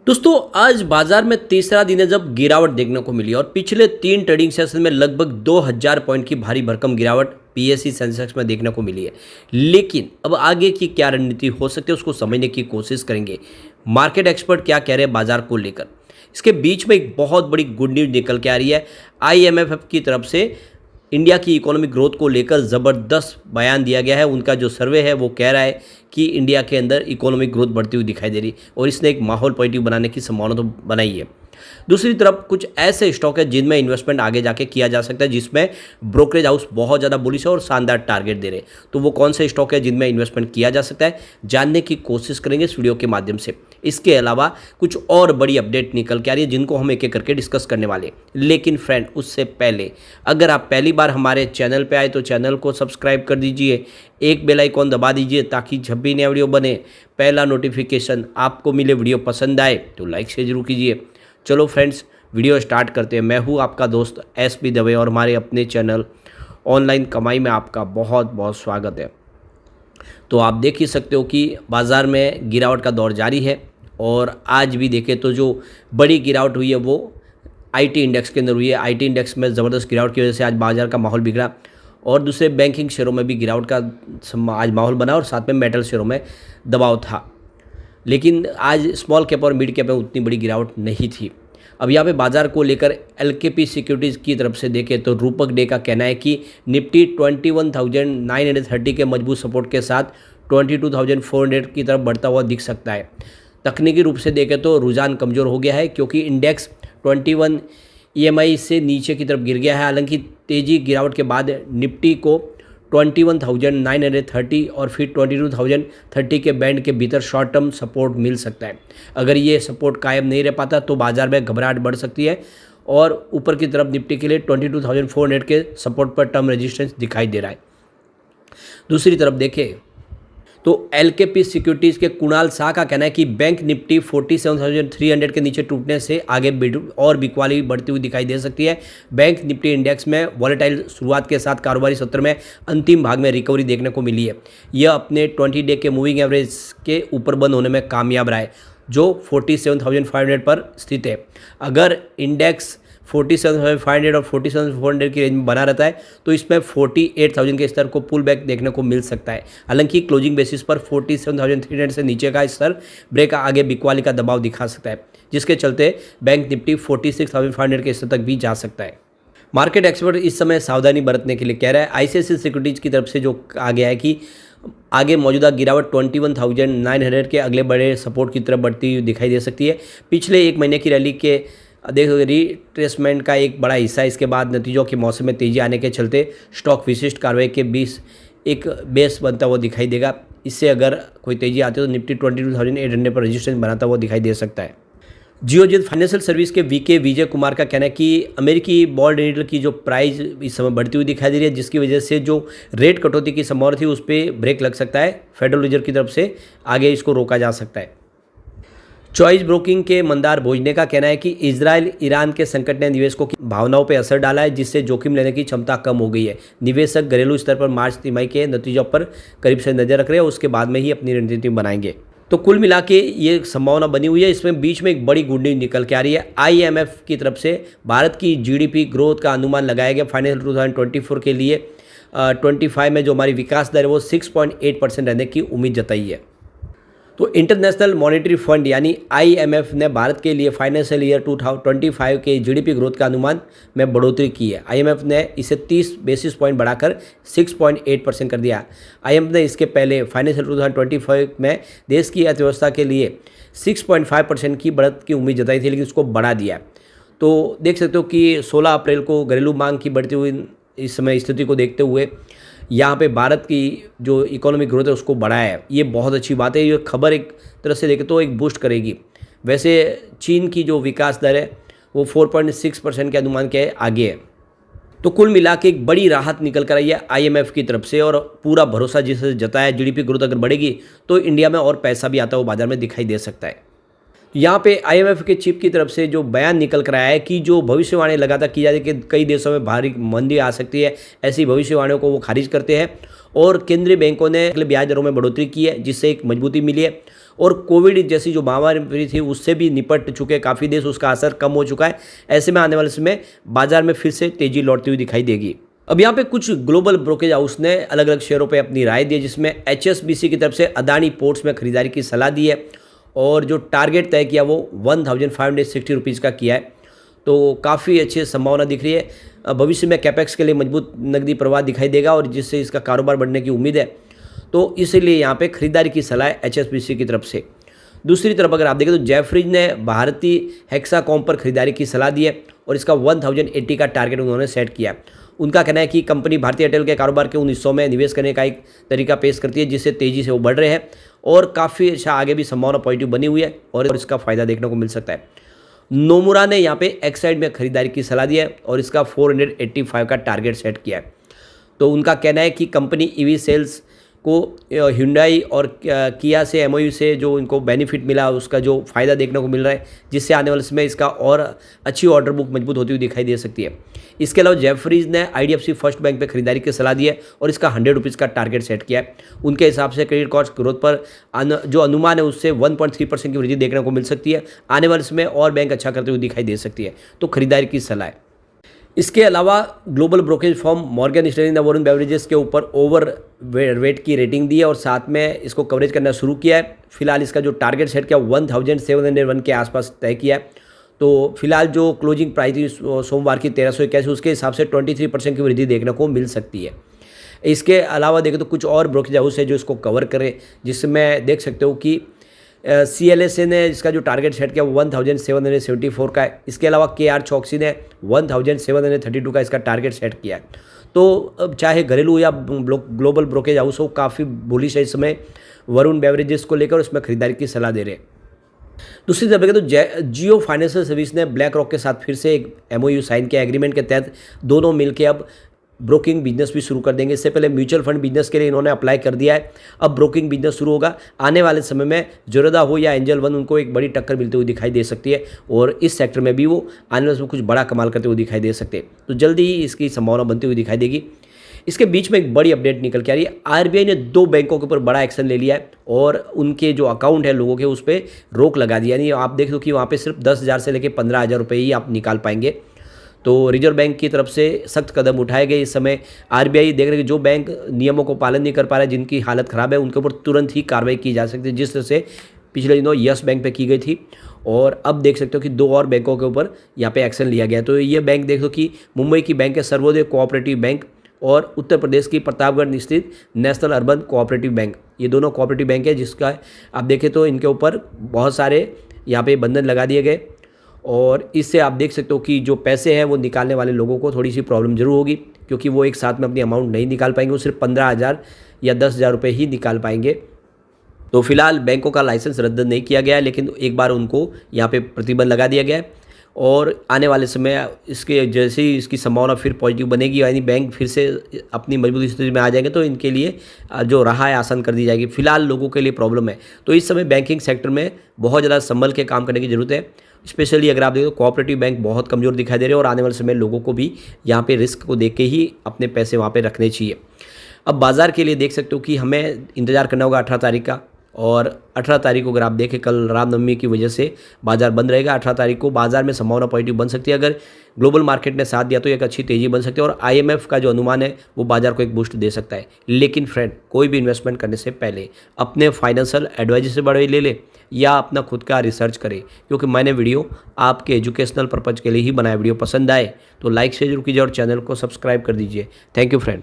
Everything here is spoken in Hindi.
दोस्तों आज बाजार में तीसरा दिन है जब गिरावट देखने को मिली और पिछले 3 ट्रेडिंग सेशन में लगभग 2000 पॉइंट की भारी भरकम गिरावट पीएसयू सेंसेक्स में देखने को मिली है। लेकिन अब आगे की क्या रणनीति हो सकती है उसको समझने की कोशिश करेंगे। मार्केट एक्सपर्ट क्या कह रहे हैं बाजार को लेकर। इसके बीच में एक बहुत बड़ी गुड न्यूज निकल के आ रही है। आईएमएफ की तरफ से इंडिया की इकोनॉमिक ग्रोथ को लेकर ज़बरदस्त बयान दिया गया है। उनका जो सर्वे है वो कह रहा है कि इंडिया के अंदर इकोनॉमिक ग्रोथ बढ़ती हुई दिखाई दे रही और इसने एक माहौल पॉजिटिव बनाने की संभावना तो बनाई है। दूसरी तरफ कुछ ऐसे स्टॉक है जिनमें इन्वेस्टमेंट आगे जाके किया जा सकता है, जिसमें ब्रोकरेज हाउस बहुत ज़्यादा बुलिश है और शानदार टारगेट दे रहे हैं। तो वो कौन से स्टॉक है जिनमें इन्वेस्टमेंट किया जा सकता है, जानने की कोशिश करेंगे इस वीडियो के माध्यम से। इसके अलावा कुछ और बड़ी अपडेट निकल के आ रही है जिनको हम एक एक करके डिस्कस करने वाले हैं। लेकिन फ्रेंड उससे पहले अगर आप पहली बार हमारे चैनल पे आए तो चैनल को सब्सक्राइब कर दीजिए, एक बेल आइकॉन दबा दीजिए ताकि जब भी नया वीडियो बने पहला नोटिफिकेशन आपको मिले। वीडियो पसंद आए तो लाइक शेयर जरूर कीजिए। चलो फ्रेंड्स वीडियो स्टार्ट करते हैं। मैं हूँ आपका दोस्त एसपी दवे और हमारे अपने चैनल ऑनलाइन कमाई में आपका बहुत बहुत स्वागत है। तो आप देख ही सकते हो कि बाज़ार में गिरावट का दौर जारी है और आज भी देखें तो जो बड़ी गिरावट हुई है वो आईटी इंडेक्स के अंदर हुई है। आईटी इंडेक्स में ज़बरदस्त गिरावट की वजह से आज बाज़ार का माहौल बिगड़ा और दूसरे बैंकिंग शेयरों में भी गिरावट का आज माहौल बना और साथ में मेटल शेयरों में दबाव था। लेकिन आज स्मॉल कैप और मिड कैप में उतनी बड़ी गिरावट नहीं थी। अब यहाँ पे बाजार को लेकर एलकेपी सिक्योरिटीज़ की तरफ से देखें तो रूपक डे का कहना है कि निफ्टी 21,930 के मजबूत सपोर्ट के साथ 22,400 की तरफ बढ़ता हुआ दिख सकता है। तकनीकी रूप से देखें तो रुझान कमज़ोर हो गया है क्योंकि इंडेक्स 21 EMI से नीचे की तरफ गिर गया है। हालांकि तेज़ी गिरावट के बाद निफ्टी को 21,930 और फिर 22,030 के बैंड के भीतर शॉर्ट टर्म सपोर्ट मिल सकता है। अगर ये सपोर्ट कायम नहीं रह पाता तो बाजार में घबराहट बढ़ सकती है और ऊपर की तरफ निफ्टी के लिए 22,400 के सपोर्ट पर टर्म रेजिस्टेंस दिखाई दे रहा है। दूसरी तरफ देखें तो एलकेपी सिक्योरिटीज़ के कुणाल शाह का कहना है कि बैंक निफ्टी 47,300 के नीचे टूटने से आगे और बिकवाली बढ़ती हुई दिखाई दे सकती है। बैंक निफ्टी इंडेक्स में वॉलेटाइल शुरुआत के साथ कारोबारी सत्र में अंतिम भाग में रिकवरी देखने को मिली है। यह अपने 20 डे के मूविंग एवरेज के ऊपर बंद होने में कामयाब रहा है जो 47,500 पर स्थित है। अगर इंडेक्स 47,500 और 47,400 की रेंज में बना रहता है तो इसमें 48,000 के स्तर को पुल बैक देखने को मिल सकता है। हालांकि क्लोजिंग बेसिस पर 47,300 से नीचे का स्तर ब्रेक आगे बिकवाली का दबाव दिखा सकता है, जिसके चलते बैंक निफ्टी 46,500 के स्तर तक भी जा सकता है। मार्केट एक्सपर्ट इस समय सावधानी बरतने के लिए कह रहा है। आईसीआईसीआई सिक्योरिटीज़ की तरफ से जो आ गया है कि आगे मौजूदा गिरावट 21,900 के अगले बड़े सपोर्ट की तरफ बढ़ती हुई दिखाई दे सकती है। पिछले एक महीने की रैली के देखो रिट्रेसमेंट का एक बड़ा हिस्सा इसके बाद नतीजों के मौसम में तेज़ी आने के चलते स्टॉक विशिष्ट कार्रवाई के बीच एक बेस बनता हुआ दिखाई देगा। इससे अगर कोई तेज़ी आती है तो निफ्टी 22,800 पर रजिस्ट्रेशन बनाता हुआ दिखाई दे सकता है। जियोजित फाइनेंशियल सर्विस के वीके विजय कुमार का कहना है कि अमेरिकी बॉन्ड यील्ड की जो प्राइस इस समय बढ़ती हुई दिखाई दे रही है, जिसकी वजह से जो रेट कटौती की संभावना थी उस पर ब्रेक लग सकता है। फेडरल रिजर्व की तरफ से आगे इसको रोका जा सकता है। चॉइस ब्रोकिंग के मंदार भोजने का कहना है कि इजराइल ईरान के संकट ने निवेशकों की भावनाओं पर असर डाला है, जिससे जोखिम लेने की क्षमता कम हो गई है। निवेशक घरेलू स्तर पर मार्च तिमाही के नतीजों पर करीब से नजर रख रहे हैं और उसके बाद में ही अपनी रणनीति बनाएंगे। तो कुल मिला के ये संभावना बनी हुई है। इसमें बीच में एक बड़ी गुड न्यूज निकल के आ रही है। आईएमएफ की तरफ से भारत की जीडीपी ग्रोथ का अनुमान लगाया गया फाइनेंशियल 2024 के लिए 25 में जो हमारी विकास दर है वो 6.8% रहने की उम्मीद जताई है। तो इंटरनेशनल मॉनेटरी फंड यानी आईएमएफ ने भारत के लिए फाइनेंशियल ईयर 2025 के जीडीपी ग्रोथ का अनुमान में बढ़ोतरी की है। आईएमएफ ने इसे 30 बेसिस पॉइंट बढ़ाकर 6.8% कर दिया। आईएमएफ ने इसके पहले फाइनेंशियल 2025 में देश की अर्थव्यवस्था के लिए 6.5% की बढ़त की उम्मीद जताई थी, लेकिन उसको बढ़ा दिया। तो देख सकते हो कि 16 अप्रैल को घरेलू मांग की बढ़ती हुई इस समय स्थिति को देखते हुए यहाँ पे भारत की जो इकोनॉमिक ग्रोथ है उसको बढ़ाया है। ये बहुत अच्छी बात है। ये खबर एक तरह से देखें तो एक बूस्ट करेगी। वैसे चीन की जो विकास दर है वो 4.6% के अनुमान के आगे है। तो कुल मिला के एक बड़ी राहत निकल कर आई है आईएमएफ की तरफ से और पूरा भरोसा जिसे जताया जीडीपी ग्रोथ अगर बढ़ेगी तो इंडिया में और पैसा भी आता हुआ बाजार में दिखाई दे सकता है। यहाँ पे आईएमएफ के चीफ की तरफ से जो बयान निकल कर आया है कि जो भविष्यवाणी लगातार की जा रही है कि कई देशों में भारी मंदी आ सकती है, ऐसी भविष्यवाणियों को वो खारिज करते हैं और केंद्रीय बैंकों ने ब्याज दरों में बढ़ोतरी की है, जिससे एक मजबूती मिली है और कोविड जैसी जो महामारी थी उससे भी निपट चुके काफ़ी देश, उसका असर कम हो चुका है। ऐसे में आने वाले समय बाजार में फिर से तेजी लौटती हुई दिखाई देगी। अब यहाँ पे कुछ ग्लोबल ब्रोकेज हाउस ने अलग अलग शेयरों पे अपनी राय दी है, जिसमें HSBC की तरफ से अदानी पोर्ट्स में खरीदारी की सलाह दी है और जो टारगेट तय किया वो 1560 रुपीज़ का किया है। तो काफ़ी अच्छी संभावना दिख रही है। भविष्य में कैपेक्स के लिए मजबूत नकदी प्रवाह दिखाई देगा और जिससे इसका कारोबार बढ़ने की उम्मीद है, तो इसलिए यहाँ पे खरीदारी की सलाह है HSBC की तरफ से। दूसरी तरफ अगर आप देखें तो जेफरीज ने भारतीय हेक्साकॉम पर खरीदारी की सलाह दी है और इसका 1080 का टारगेट उन्होंने सेट किया है। उनका कहना है कि कंपनी भारतीय एयरटेल के कारोबार के उन हिस्सों में निवेश करने का एक तरीका पेश करती है जिससे तेज़ी से वो बढ़ रहे हैं और काफ़ी अच्छा आगे भी संभावना पॉजिटिव बनी हुई है और इसका फ़ायदा देखने को मिल सकता है। नोमुरा ने यहाँ पे एक्साइड में खरीदारी की सलाह दी है और इसका 485 का टारगेट सेट किया है। तो उनका कहना है कि कंपनी ईवी सेल्स को Hyundai और किया से MOU से जो इनको बेनिफिट मिला उसका जो फ़ायदा देखने को मिल रहा है, जिससे आने वाले समय इसका और अच्छी ऑर्डर बुक मजबूत होती हुई दिखाई दे सकती है। इसके अलावा जेफरीज ने IDFC फर्स्ट बैंक पे खरीदारी की सलाह दी है और इसका 100 रुपीज़ का टारगेट सेट किया है। उनके हिसाब से क्रेडिट कॉस्ट ग्रोथ पर जो अनुमान है उससे 1.3% की वृद्धि देखने को मिल सकती है। आने वाले समय और बैंक अच्छा करते हुए दिखाई दे सकती है, तो खरीदारी की सलाह है। इसके अलावा global brokerage firm Morgan Stanley ने वरुण बेवरेजेस के ऊपर ओवर वेट की रेटिंग दी है और साथ में इसको कवरेज करना शुरू किया है। फिलहाल इसका जो टारगेट सेट किया 1701 के आसपास तय किया है। तो फिलहाल जो क्लोजिंग प्राइस थी सोमवार की 1381, उसके हिसाब से 23% की वृद्धि देखने को मिल सकती है। इसके अलावा देखें तो कुछ और ब्रोकरेज हाउस है जो इसको कवर करें, जिसमें देख सकते हो कि CLSA ने इसका जो टारगेट सेट किया वो 1774 का है। इसके अलावा KR चौकसी ने 1732 का इसका टारगेट सेट किया है। तो अब चाहे घरेलू या ग्लोबल ब्रोकेज हाउस हो, काफ़ी बुलिश है इस समय वरुण बेवरेजेस को लेकर, उसमें खरीदारी की सलाह दे रहे हैं। दूसरी तरफ देखें तो जियो फाइनेंशियल सर्विस ने ब्लैक रॉक के साथ फिर से एक MOU साइन किया। एग्रीमेंट के तहत दोनों मिलकर अब ब्रोकिंग बिजनेस भी शुरू कर देंगे। इससे पहले म्यूचुअल फंड बिजनेस के लिए इन्होंने अप्लाई कर दिया है, अब ब्रोकिंग बिजनेस शुरू होगा। आने वाले समय में ज़ोरदा हो या एंजल वन, उनको एक बड़ी टक्कर मिलती हुई दिखाई दे सकती है और इस सेक्टर में भी वो आने वाले समय कुछ बड़ा कमाल करते हुए दिखाई दे सकते हैं। तो जल्दी ही इसकी संभावना बनती हुई दिखाई देगी। इसके बीच में एक बड़ी अपडेट निकल के आ रही है। RBI ने 2 बैंकों के ऊपर बड़ा एक्शन ले लिया है और उनके जो अकाउंट है लोगों के उस पर रोक लगा दिया। यानी आप देख लो कि वहाँ पे सिर्फ 10,000 से लेकर 15,000 रुपये ही आप निकाल पाएंगे। तो रिजर्व बैंक की तरफ से सख्त कदम उठाए गए। इस समय RBI देख रहे कि जो बैंक नियमों को पालन नहीं कर पा रहे, जिनकी हालत ख़राब है, उनके ऊपर तुरंत ही कार्रवाई की जा सकती है, जिस तरह से पिछले दिनों यस बैंक पे की गई थी। और अब देख सकते हो कि 2 और बैंकों के ऊपर यहाँ पे एक्शन लिया गया। तो ये बैंक देख लो कि मुंबई की बैंक है सर्वोदय कोऑपरेटिव बैंक और उत्तर प्रदेश की प्रतापगढ़ स्थित नेशनल अर्बन कोऑपरेटिव बैंक, ये दोनों कोऑपरेटिव बैंक है, जिसका आप देखें तो इनके ऊपर बहुत सारे यहाँ पे बंधन लगा दिए गए। और इससे आप देख सकते हो कि जो पैसे हैं वो निकालने वाले लोगों को थोड़ी सी प्रॉब्लम जरूर होगी, क्योंकि वो एक साथ में अपनी अमाउंट नहीं निकाल पाएंगे, वो सिर्फ 15,000 या 10,000 रुपये ही निकाल पाएंगे। तो फिलहाल बैंकों का लाइसेंस रद्द नहीं किया गया है, लेकिन एक बार उनको यहाँ पे प्रतिबंध लगा दिया गया है और आने वाले समय इसके जैसे ही इसकी संभावना फिर पॉजिटिव बनेगी, यानी बैंक फिर से अपनी मजबूत स्थिति में आ जाएंगे, तो इनके लिए जो राह है आसान कर दी जाएगी। फिलहाल लोगों के लिए प्रॉब्लम है, तो इस समय बैंकिंग सेक्टर में बहुत ज़्यादा संभल के काम करने की ज़रूरत है। स्पेशली अगर आप देखो कोऑपरेटिव बैंक बहुत कमज़ोर दिखाई दे रहे हैं और आने वाले समय लोगों को भी यहाँ पे रिस्क को देख के ही अपने पैसे वहाँ पे रखने चाहिए। अब बाज़ार के लिए देख सकते हो कि हमें इंतज़ार करना होगा 18 तारीख का, और 18 तारीख को अगर आप देखें कल रामनवमी की वजह से बाजार बंद रहेगा। 18 तारीख को बाजार में संभावना पॉजिटिव बन सकती है। अगर ग्लोबल मार्केट ने साथ दिया तो एक अच्छी तेज़ी बन सकती है और IMF का जो अनुमान है वो बाजार को एक बूस्ट दे सकता है। लेकिन फ्रेंड, कोई भी इन्वेस्टमेंट करने से पहले अपने फाइनेंशियल एडवाइजर से बड़े ले ले या अपना खुद का रिसर्च करें, क्योंकि मैंने वीडियो आपके एजुकेशनल पर्पज़ के लिए ही बनाया। वीडियो पसंद आए तो लाइक शेयर जरूर कीजिए और चैनल को सब्सक्राइब कर दीजिए। Thank you friend.